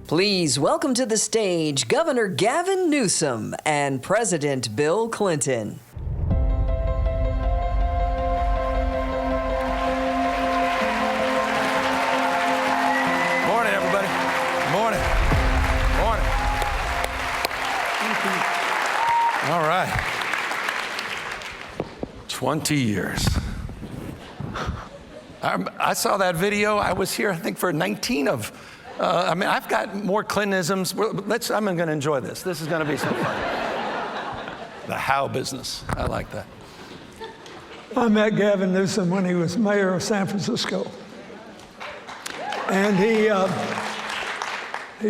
Please welcome to the stage Governor Gavin Newsom and President Bill Clinton. Morning, everybody. Morning. Morning. All right. 20 years. I saw that video. I was here, I think, for 19 of, I've got more Clintonisms. I'm going to enjoy this. This is going to be some fun. The how business. I like that. I met Gavin Newsom when he was mayor of San Francisco. And he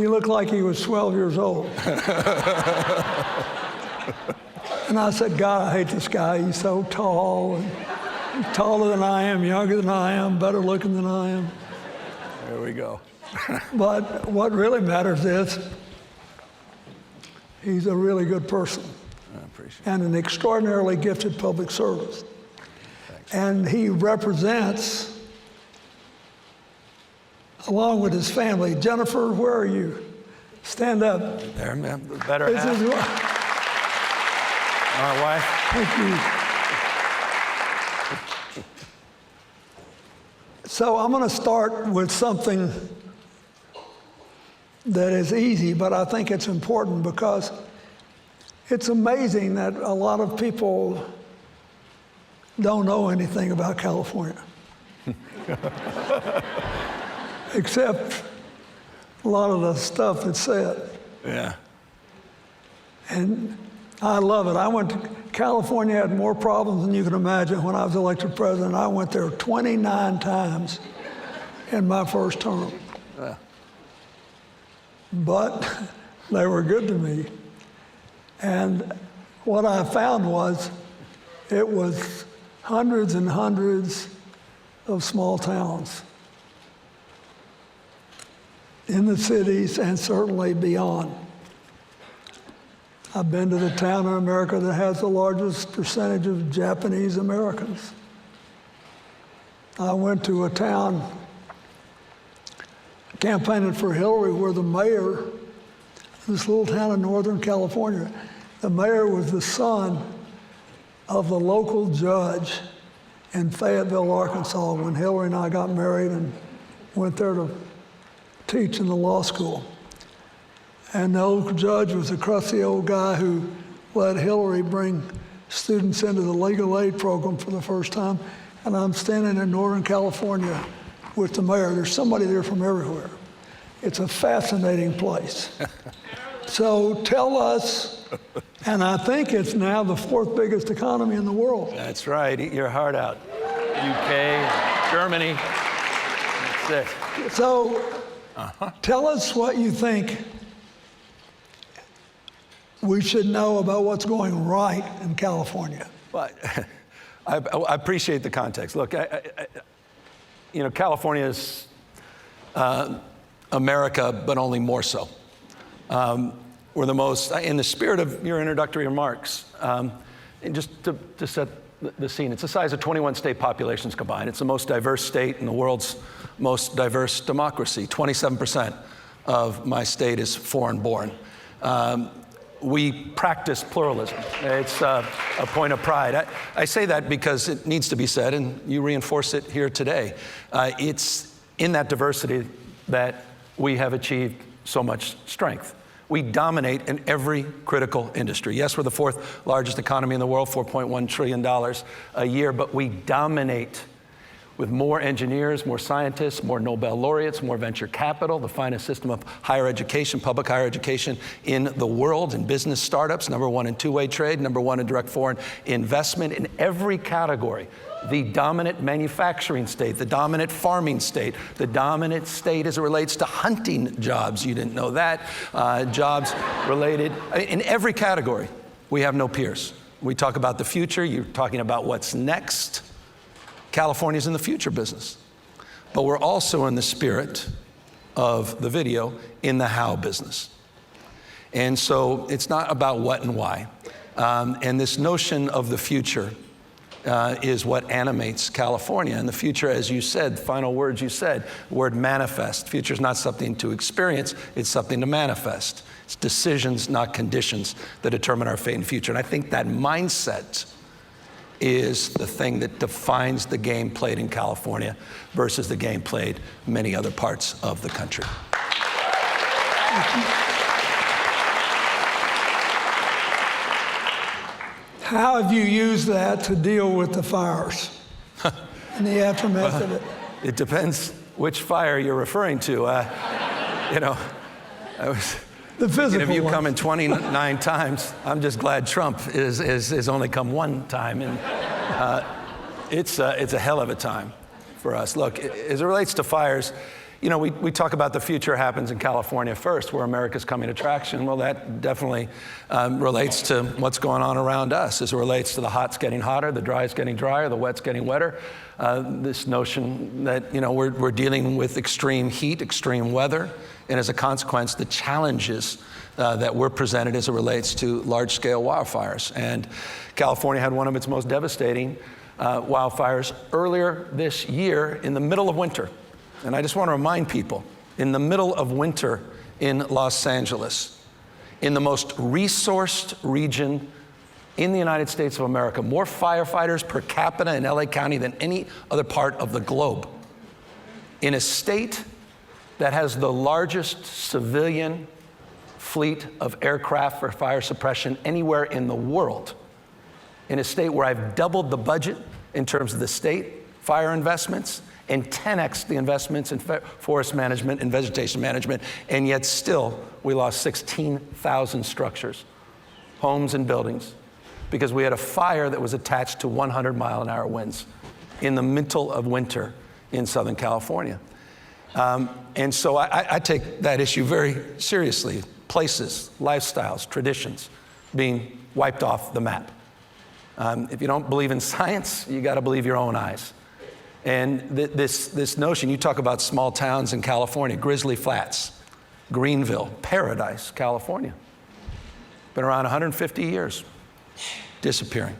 looked like he was 12 years old. And I said, God, I hate this guy. He's so tall. And he's taller than I am, younger than I am, better looking than I am. There we go. But what really matters is he's a really good person. I appreciate it. And an extraordinarily gifted public servant. Thanks. And he represents, along with his family, Jennifer, where are you? Stand up. There, man. The better This half. is My wife. Thank you. So I'm going to start with something that is easy, but I think it's important because it's amazing that a lot of people don't know anything about California. Except a lot of the stuff that's said. Yeah. And I love it. I went to California, had more problems than you can imagine when I was elected president. I went there 29 times in my first term. But they were good to me. And what I found was it was hundreds and hundreds of small towns in the cities and certainly beyond. I've been to the town in America that has the largest percentage of Japanese Americans. I went to a town campaigning for Hillary where the mayor, this little town in Northern California, the mayor was the son of the local judge in Fayetteville, Arkansas, when Hillary and I got married and went there to teach in the law school. And the local judge was a crusty old guy who let Hillary bring students into the legal aid program for the first time. And I'm standing in Northern California with the mayor. There's somebody there from everywhere. It's a fascinating place. So tell us, and I think it's now the fourth biggest economy in the world. That's right. Eat your heart out. UK, Germany. That's it. So tell us what you think we should know about what's going right in California. Well, I appreciate the context. Look, California is America, but only more so. We're the most, in the spirit of your introductory remarks, and just to set the scene, it's the size of 21 state populations combined. It's the most diverse state in the world's most diverse democracy. 27% of my state is foreign-born. We practice pluralism. It's a point of pride. I say that because it needs to be said, and you reinforce it here today. It's in that diversity that we have achieved so much strength. We dominate in every critical industry. Yes, we're the fourth largest economy in the world, $4.1 trillion a year, but we dominate with more engineers, more scientists, more Nobel laureates, more venture capital, the finest system of higher education, public higher education in the world, in business startups, #1 in two-way trade, #1 in direct foreign investment in every category. The dominant manufacturing state, the dominant farming state, the dominant state as it relates to hunting jobs. You didn't know that. Jobs related, in every category, we have no peers. We talk about the future, you're talking about what's next. California's in the future business. But we're also in the spirit of the video in the how business. And so it's not about what and why. And this notion of the future is what animates California. And the future, as you said, final words you said, the word manifest. Future is not something to experience, it's something to manifest. It's decisions, not conditions, that determine our fate and future. And I think that mindset is the thing that defines the game played in California versus the game played in many other parts of the country. How have you used that to deal with the fires in the aftermath of it? It depends which fire you're referring to. You know, I was The physical of you ones. coming 29 times. I'm just glad Trump is only come one time, and it's a hell of a time for us. Look, as it relates to fires, you know, we talk about the future happens in California first, where America's coming attraction. Well, that definitely relates to what's going on around us as it relates to the hot's getting hotter, the dry's getting drier, the wet's getting wetter. This notion that, you know, we're dealing with extreme heat, extreme weather, and as a consequence, the challenges that we're presented as it relates to large-scale wildfires. And California had one of its most devastating wildfires earlier this year in the middle of winter. And I just want to remind people, in the middle of winter in Los Angeles, in the most resourced region in the United States of America, more firefighters per capita in LA County than any other part of the globe, in a state that has the largest civilian fleet of aircraft for fire suppression anywhere in the world, in a state where I've doubled the budget in terms of the state fire investments, and 10x the investments in forest management and vegetation management, and yet still we lost 16,000 structures, homes and buildings, because we had a fire that was attached to 100-mile-an-hour winds in the middle of winter in Southern California. And so I take that issue very seriously. Places, lifestyles, traditions being wiped off the map. If you don't believe in science, you got to believe your own eyes. And this notion, you talk about small towns in California, Grizzly Flats, Greenville, Paradise, California. Been around 150 years, disappearing.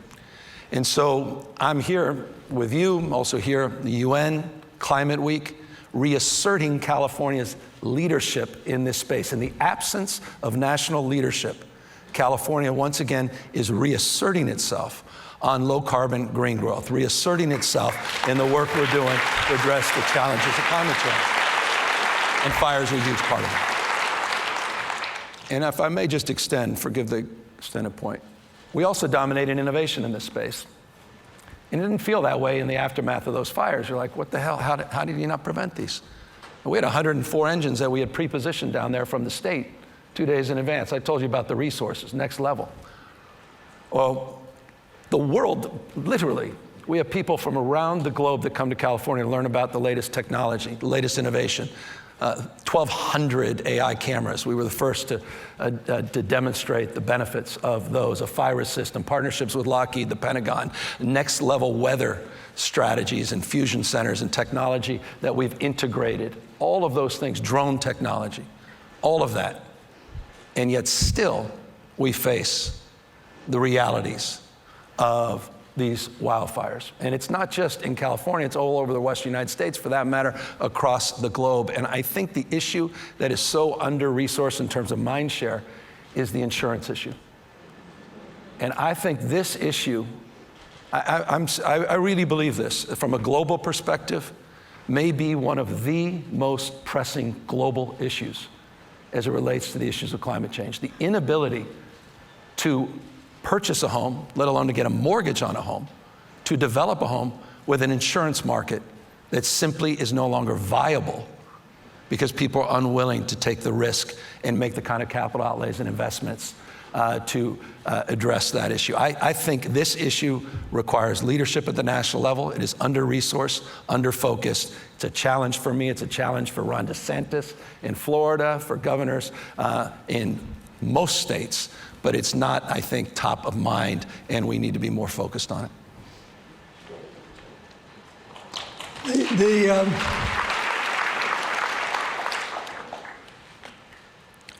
And so I'm here with you, I'm also here at the UN, Climate Week, reasserting California's leadership in this space. In the absence of national leadership, California once again is reasserting itself on low-carbon green growth, reasserting itself in the work we're doing to address the challenges of climate change. And fire is a huge part of it. And if I may just extend, forgive the extended point, we also dominated innovation in this space. And it didn't feel that way in the aftermath of those fires. You're like, what the hell, how did you not prevent these? And we had 104 engines that we had pre-positioned down there from the state 2 days in advance. I told you about the resources, next level. Well, the world, literally, we have people from around the globe that come to California to learn about the latest technology, the latest innovation. 1,200 AI cameras. We were the first to demonstrate the benefits of those, a fire system, partnerships with Lockheed, the Pentagon, next level weather strategies and fusion centers and technology that we've integrated. All of those things, drone technology, all of that. And yet still, we face the realities of these wildfires. And it's not just in California, it's all over the Western United States, for that matter, across the globe. And I think the issue that is so under-resourced in terms of mind share is the insurance issue. And I think this issue, I really believe this, from a global perspective, may be one of the most pressing global issues as it relates to the issues of climate change. The inability to purchase a home, let alone to get a mortgage on a home, to develop a home with an insurance market that simply is no longer viable because people are unwilling to take the risk and make the kind of capital outlays and investments to address that issue. I think this issue requires leadership at the national level. It is under-resourced, under-focused. It's a challenge for me. It's a challenge for Ron DeSantis in Florida, for governors in most states. But it's not, I think, top of mind, and we need to be more focused on it.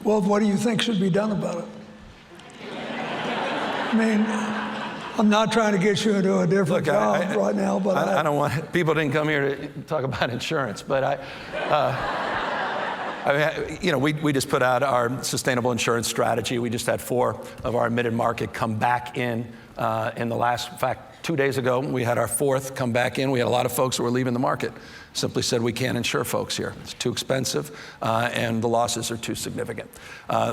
Well, what do you think should be done about it? I mean, I'm not trying to get you into a different job right now, but I don't want, people didn't come here to talk about insurance, but we just put out our sustainable insurance strategy. We just had 4 of our admitted market come back in the last, in fact, 2 days ago, we had our 4th come back in. We had a lot of folks who were leaving the market. Simply said, we can't insure folks here. It's too expensive, and the losses are too significant.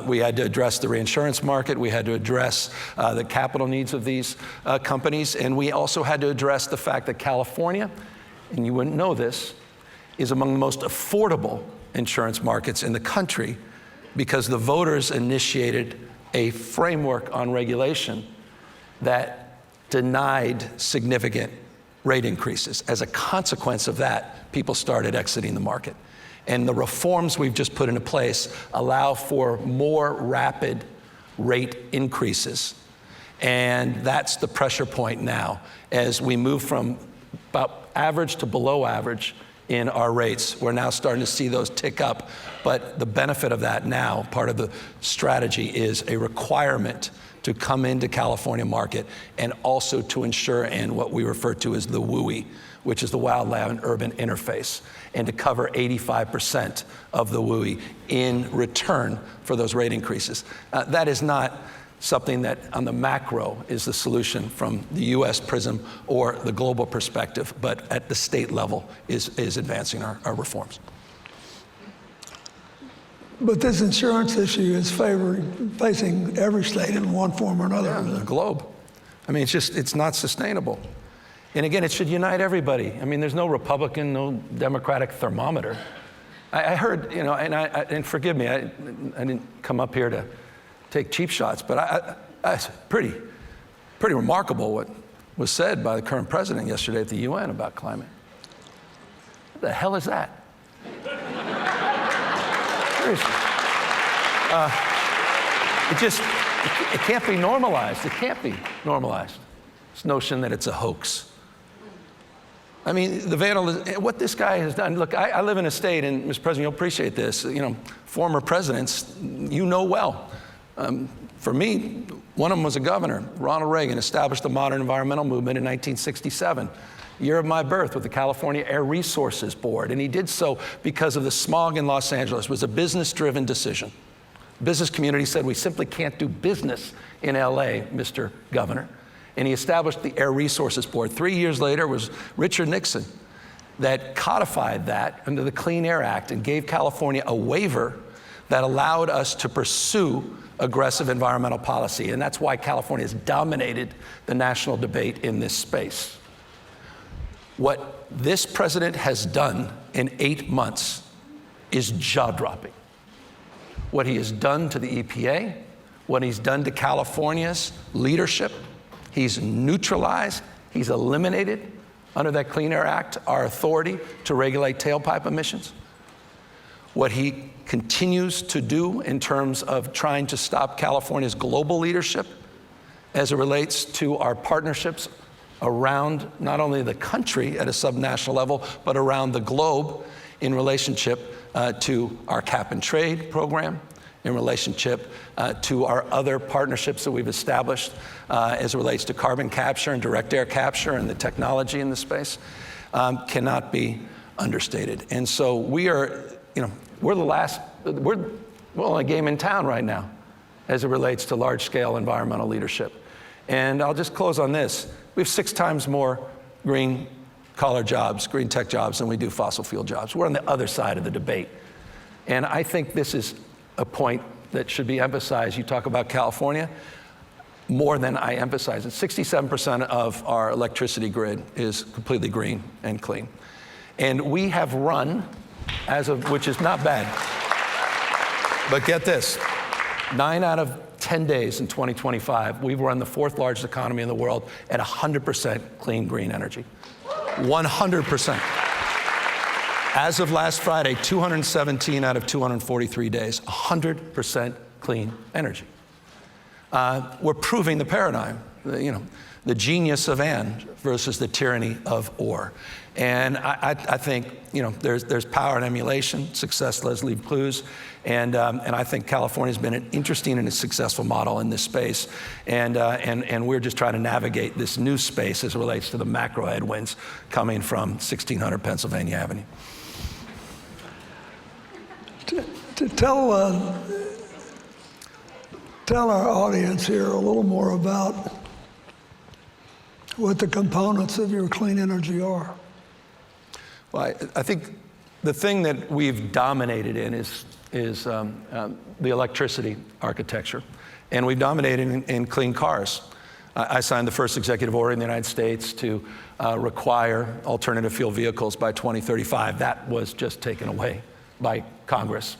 We had to address the reinsurance market. We had to address the capital needs of these companies. And we also had to address the fact that California, and you wouldn't know this, is among the most affordable insurance markets in the country because the voters initiated a framework on regulation that denied significant rate increases. As a consequence of that, people started exiting the market. And the reforms we've just put into place allow for more rapid rate increases. And that's the pressure point now as we move from about average to below average in our rates. We're now starting to see those tick up. But the benefit of that now, part of the strategy, is a requirement to come into California market and also to insure in what we refer to as the WUI, which is the wildland and urban interface, and to cover 85% of the WUI in return for those rate increases. That is not something that on the macro is the solution from the US prism or the global perspective, but at the state level is advancing our reforms. But this insurance issue is facing every state in one form or another. Yeah, the globe. I mean, it's not sustainable. And again, it should unite everybody. I mean, there's no Republican, no Democratic thermometer. I heard, and forgive me, I didn't come up here to take cheap shots, but it's pretty remarkable what was said by the current president yesterday at the UN about climate. What the hell is that? Seriously. It can't be normalized. It can't be normalized. This notion that it's a hoax. I mean, what this guy has done, look, I live in a state, and Mr. President, you'll appreciate this, former presidents, well. For me, one of them was a governor. Ronald Reagan established the modern environmental movement in 1967. Year of my birth with the California Air Resources Board, and he did so because of the smog in Los Angeles. It was a business-driven decision. The business community said, we simply can't do business in LA, Mr. Governor. And he established the Air Resources Board. 3 years later was Richard Nixon that codified that under the Clean Air Act and gave California a waiver that allowed us to pursue aggressive environmental policy. And that's why California has dominated the national debate in this space. What this president has done in 8 months is jaw-dropping. What he has done to the EPA, what he's done to California's leadership, he's neutralized, he's eliminated under that Clean Air Act our authority to regulate tailpipe emissions. What he continues to do in terms of trying to stop California's global leadership as it relates to our partnerships around not only the country at a subnational level, but around the globe in relationship to our cap and trade program, in relationship to our other partnerships that we've established as it relates to carbon capture and direct air capture and the technology in the space, cannot be understated. And so we're the only game in town right now as it relates to large-scale environmental leadership. And I'll just close on this. We have 6 times more green-collar jobs, green tech jobs, than we do fossil fuel jobs. We're on the other side of the debate. And I think this is a point that should be emphasized. You talk about California, more than I emphasize it. 67% of our electricity grid is completely green and clean. And we have run, which is not bad. But get this, 9 out of 10 days in 2025, we've run the 4th largest economy in the world at 100% clean green energy. 100%. As of last Friday, 217 out of 243 days, 100% clean energy. We're proving the paradigm. the genius of and versus the tyranny of or. And I think, there's power in emulation. Success does leave clues. And I think California's been an interesting and a successful model in this space. And we're just trying to navigate this new space as it relates to the macro headwinds coming from 1600 Pennsylvania Avenue. To tell our audience here a little more about what the components of your clean energy are. Well, I think the thing that we've dominated in is the electricity architecture, and we've dominated in clean cars. I signed the first executive order in the United States to require alternative fuel vehicles by 2035. That was just taken away by Congress,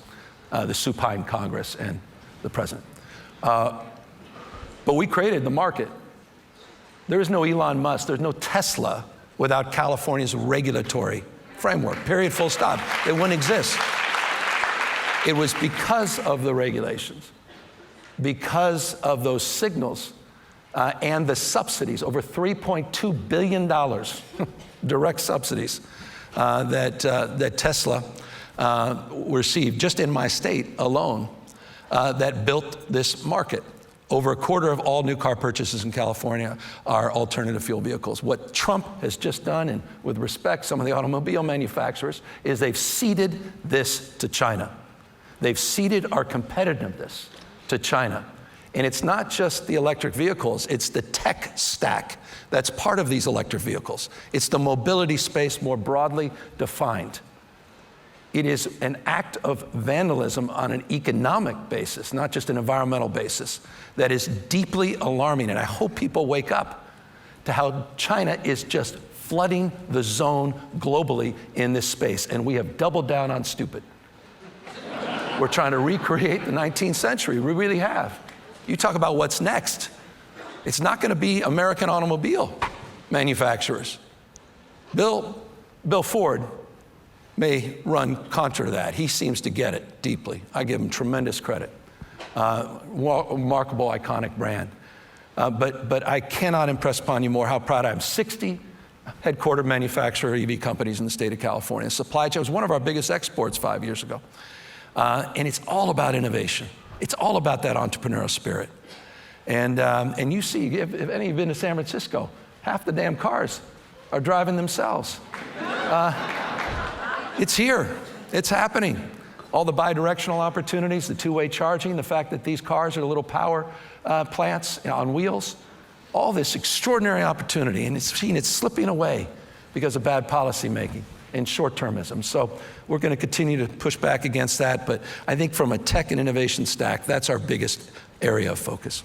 the supine Congress and the president. But we created the market. There is no Elon Musk, there's no Tesla without California's regulatory framework, period, full stop. It wouldn't exist. It was because of the regulations, because of those signals, and the subsidies, over $3.2 billion direct subsidies that Tesla received just in my state alone, that built this market. Over a quarter of all new car purchases in California are alternative fuel vehicles. What Trump has just done, and with respect, some of the automobile manufacturers, is they've ceded this to China. They've ceded our competitiveness to China. And it's not just the electric vehicles, it's the tech stack that's part of these electric vehicles. It's the mobility space more broadly defined. It is an act of vandalism on an economic basis, not just an environmental basis, that is deeply alarming. And I hope people wake up to how China is just flooding the zone globally in this space. And we have doubled down on stupid. We're trying to recreate the 19th century. We really have. You talk about what's next. It's not going to be American automobile manufacturers. Bill Ford may run contra to that. He seems to get it deeply. I give him tremendous credit. Remarkable, iconic brand. But I cannot impress upon you more how proud I am. 60 headquartered manufacturer EV companies in the state of California. Supply chain was one of our biggest exports 5 years ago. And it's all about innovation. It's all about that entrepreneurial spirit. And you see, if any of you have been to San Francisco, half the damn cars are driving themselves. It's here. It's happening. All the bi-directional opportunities, the two-way charging, the fact that these cars are little power plants on wheels, all this extraordinary opportunity, and it's slipping away because of bad policy making and short-termism. So we're going to continue to push back against that, but I think from a tech and innovation stack, that's our biggest area of focus.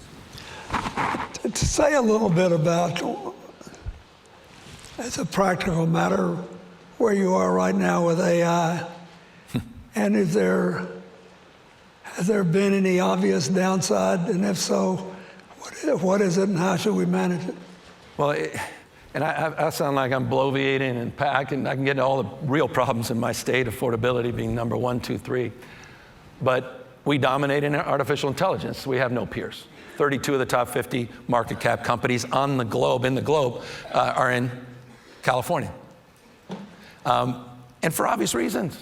To say a little bit about, as a practical matter, where you are right now with AI, and has there been any obvious downside, and if so, what is it and how should we manage it? Well, and I sound like I'm bloviating, and I can get into all the real problems in my state, affordability being number 1, 2, 3. But we dominate in artificial intelligence. We have no peers. 32 of the top 50 market cap companies in the globe, are in California. And for obvious reasons.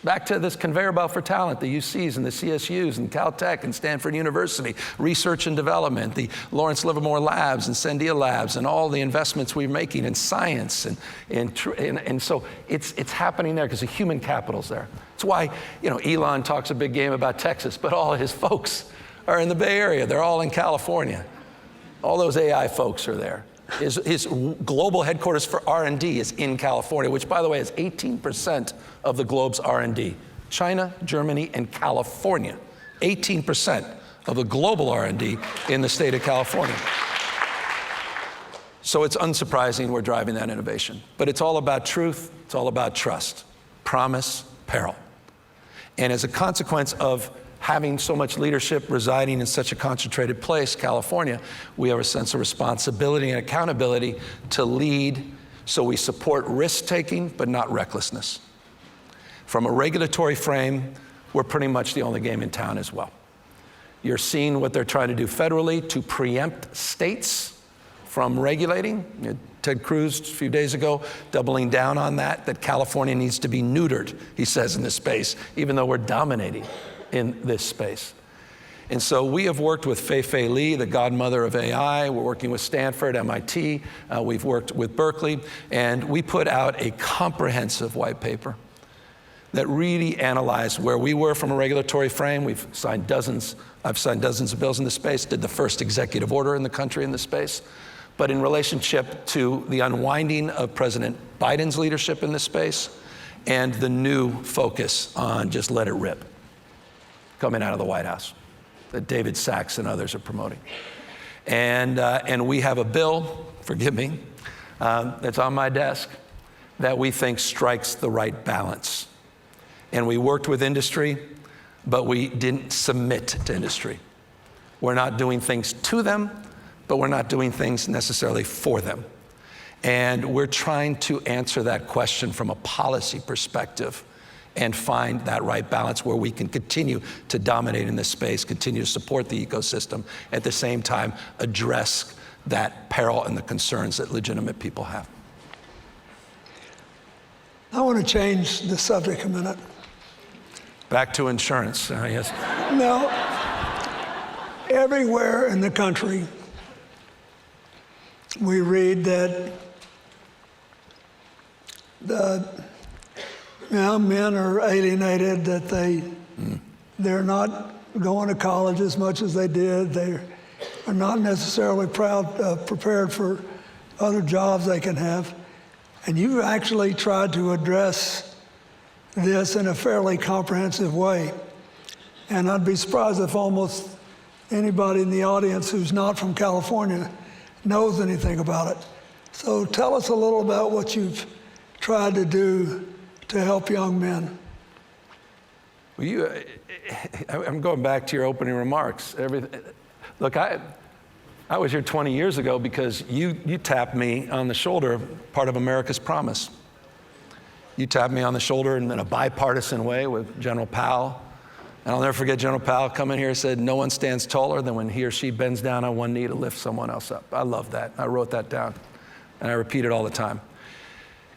Back to this conveyor belt for talent, the UCs and the CSUs and Caltech and Stanford University, research and development, the Lawrence Livermore Labs and Sandia Labs, and all the investments we're making in science. And so it's happening there because the human capital's there. It's why, Elon talks a big game about Texas, but all of his folks are in the Bay Area. They're all in California. All those AI folks are there. His global headquarters for R&D is in California, which, by the way, is 18% of the globe's R&D. China, Germany, and California. 18% of the global R&D in the state of California. So it's unsurprising we're driving that innovation. But it's all about truth. It's all about trust, promise, peril. And as a consequence of having so much leadership residing in such a concentrated place, California, we have a sense of responsibility and accountability to lead, so we support risk-taking, but not recklessness. From a regulatory frame, we're pretty much the only game in town as well. You're seeing what they're trying to do federally to preempt states from regulating. Ted Cruz a few days ago doubling down on that California needs to be neutered, he says, in this space, even though we're dominating in this space. And so we have worked with Fei-Fei Li, the godmother of AI. We're working with Stanford, MIT. We've worked with Berkeley. And we put out a comprehensive white paper that really analyzed where we were from a regulatory frame. I've signed dozens of bills in this space, did the first executive order in the country in this space. But in relationship to the unwinding of President Biden's leadership in this space and the new focus on just let it rip coming out of the White House that David Sachs and others are promoting. And we have a bill, forgive me, that's on my desk that we think strikes the right balance. And we worked with industry, but we didn't submit to industry. We're not doing things to them, but we're not doing things necessarily for them. And we're trying to answer that question from a policy perspective and find that right balance where we can continue to dominate in this space, continue to support the ecosystem, at the same time address that peril and the concerns that legitimate people have. I want to change the subject a minute. Back to insurance, yes. No, everywhere in the country, we read that men are alienated, that they're not going to college as much as they did. They are not necessarily prepared for other jobs they can have. And you actually tried to address this in a fairly comprehensive way. And I'd be surprised if almost anybody in the audience who's not from California knows anything about it. So tell us a little about what you've tried to do to help young men. Well, I'm going back to your opening remarks. Look, I was here 20 years ago because you tapped me on the shoulder, part of America's promise. You tapped me on the shoulder in a bipartisan way with General Powell. And I'll never forget General Powell coming here and said, no one stands taller than when he or she bends down on one knee to lift someone else up. I love that. I wrote that down, and I repeat it all the time.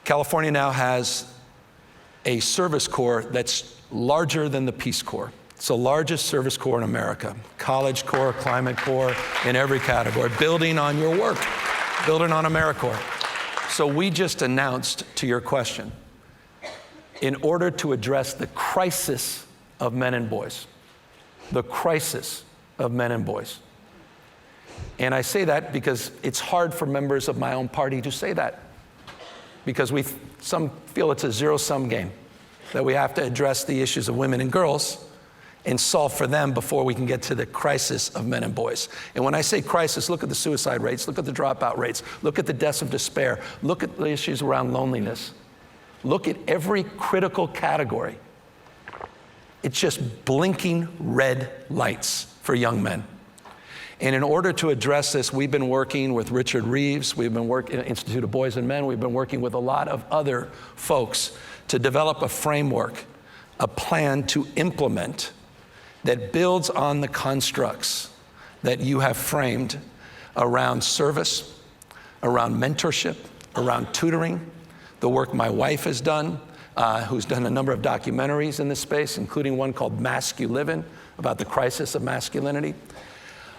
California now has a service corps that's larger than the Peace Corps. It's the largest service corps in America. College Corps, Climate Corps, in every category, building on your work, building on AmeriCorps. So we just announced, to your question, in order to address the crisis of men and boys, the crisis of men and boys. And I say that because it's hard for members of my own party to say that, because some feel it's a zero-sum game, that we have to address the issues of women and girls and solve for them before we can get to the crisis of men and boys. And when I say crisis, look at the suicide rates, look at the dropout rates, look at the deaths of despair, look at the issues around loneliness, look at every critical category. It's just blinking red lights for young men. And in order to address this, we've been working with Richard Reeves, we've been working at Institute of Boys and Men, we've been working with a lot of other folks to develop a framework, a plan to implement that builds on the constructs that you have framed around service, around mentorship, around tutoring, the work my wife has done, who's done a number of documentaries in this space, including one called Masculivin, about the crisis of masculinity,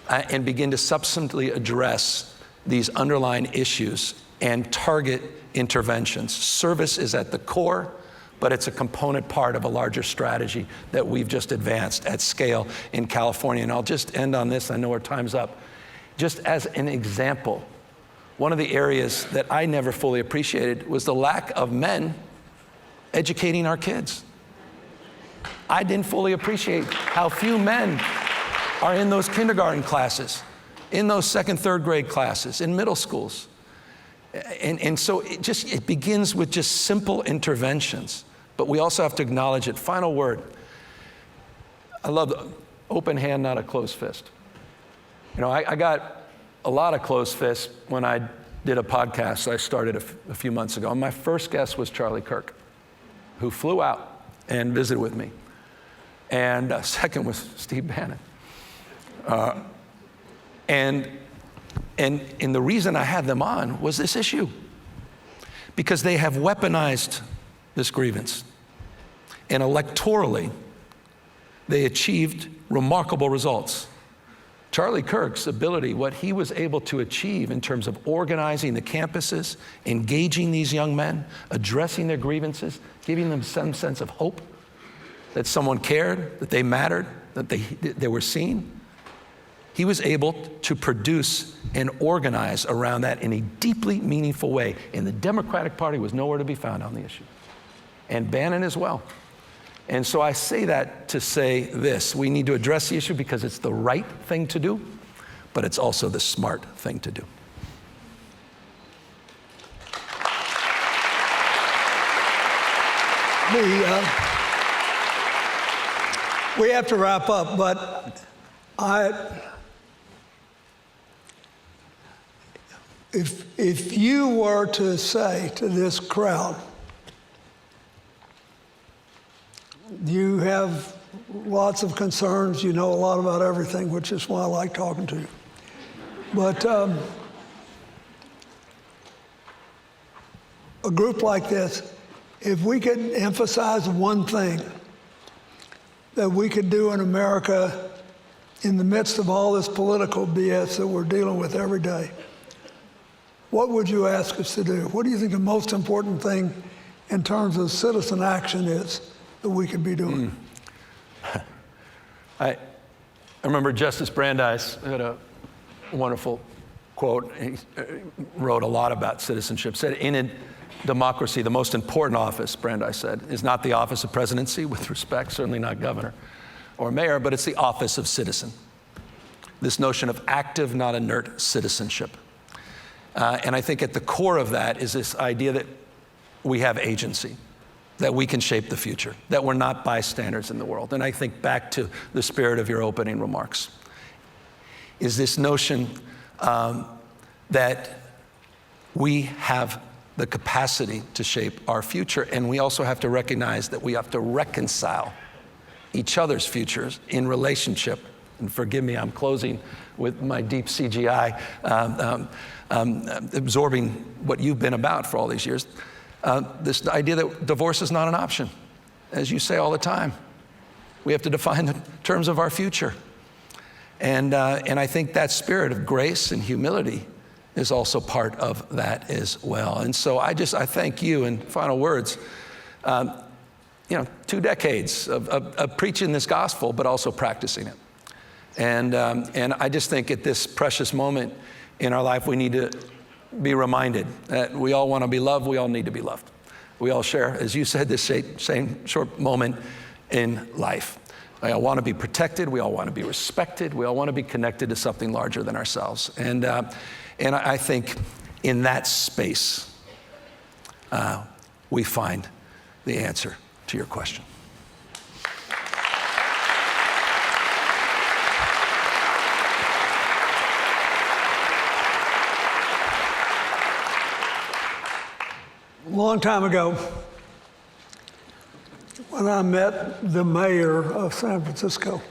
and begin to substantively address these underlying issues and target interventions. Service is at the core, but it's a component part of a larger strategy that we've just advanced at scale in California. And I'll just end on this, I know our time's up. Just as an example, one of the areas that I never fully appreciated was the lack of men educating our kids. I didn't fully appreciate how few men are in those kindergarten classes, in those second, third grade classes, in middle schools. And so it begins with just simple interventions, but we also have to acknowledge it. Final word. I love the open hand, not a closed fist. You know, I got a lot of closed fists when I did a podcast I started a few months ago. And my first guest was Charlie Kirk, who flew out and visited with me. And second was Steve Bannon. And And the reason I had them on was this issue, because they have weaponized this grievance. And electorally, they achieved remarkable results. Charlie Kirk's ability, what he was able to achieve in terms of organizing the campuses, engaging these young men, addressing their grievances, giving them some sense of hope that someone cared, that they mattered, that they were seen. He was able to produce and organize around that in a deeply meaningful way. And the Democratic Party was nowhere to be found on the issue. And Bannon as well. And so I say that to say this: we need to address the issue because it's the right thing to do, but it's also the smart thing to do. We have to wrap up, but if you were to say to this crowd, you have lots of concerns, you know a lot about everything, which is why I like talking to you. But a group like this, if we could emphasize one thing that we could do in America in the midst of all this political BS that we're dealing with every day, what would you ask us to do? What do you think the most important thing in terms of citizen action is that we could be doing? I remember Justice Brandeis had a wonderful quote. He wrote a lot about citizenship. Said, in a democracy, the most important office, Brandeis said, is not the office of presidency, with respect, certainly not governor or mayor, but it's the office of citizen. This notion of active, not inert citizenship. And I think at the core of that is this idea that we have agency, that we can shape the future, that we're not bystanders in the world. And I think back to the spirit of your opening remarks, is this notion that we have the capacity to shape our future, and we also have to recognize that we have to reconcile each other's futures in relationship. And forgive me, I'm closing with my deep CGI, absorbing what you've been about for all these years. This idea that divorce is not an option, as you say all the time. We have to define the terms of our future. And I think that spirit of grace and humility is also part of that as well. And so I thank you, in final words, 2 decades of preaching this gospel, but also practicing it. And I just think at this precious moment in our life, we need to be reminded that we all want to be loved. We all need to be loved. We all share, as you said, this same short moment in life. We all want to be protected. We all want to be respected. We all want to be connected to something larger than ourselves. And I think in that space, we find the answer to your question. A long time ago, when I met the mayor of San Francisco,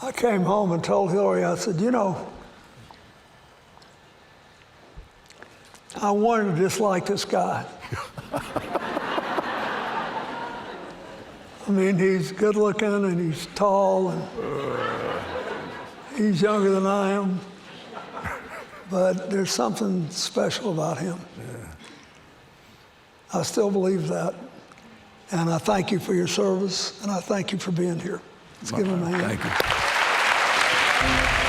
I came home and told Hillary, I said, I wanted to dislike this guy. I mean, he's good looking and he's tall and he's younger than I am. But there's something special about him. Yeah. I still believe that. And I thank you for your service, and I thank you for being here. Let's give him a hand. Thank you.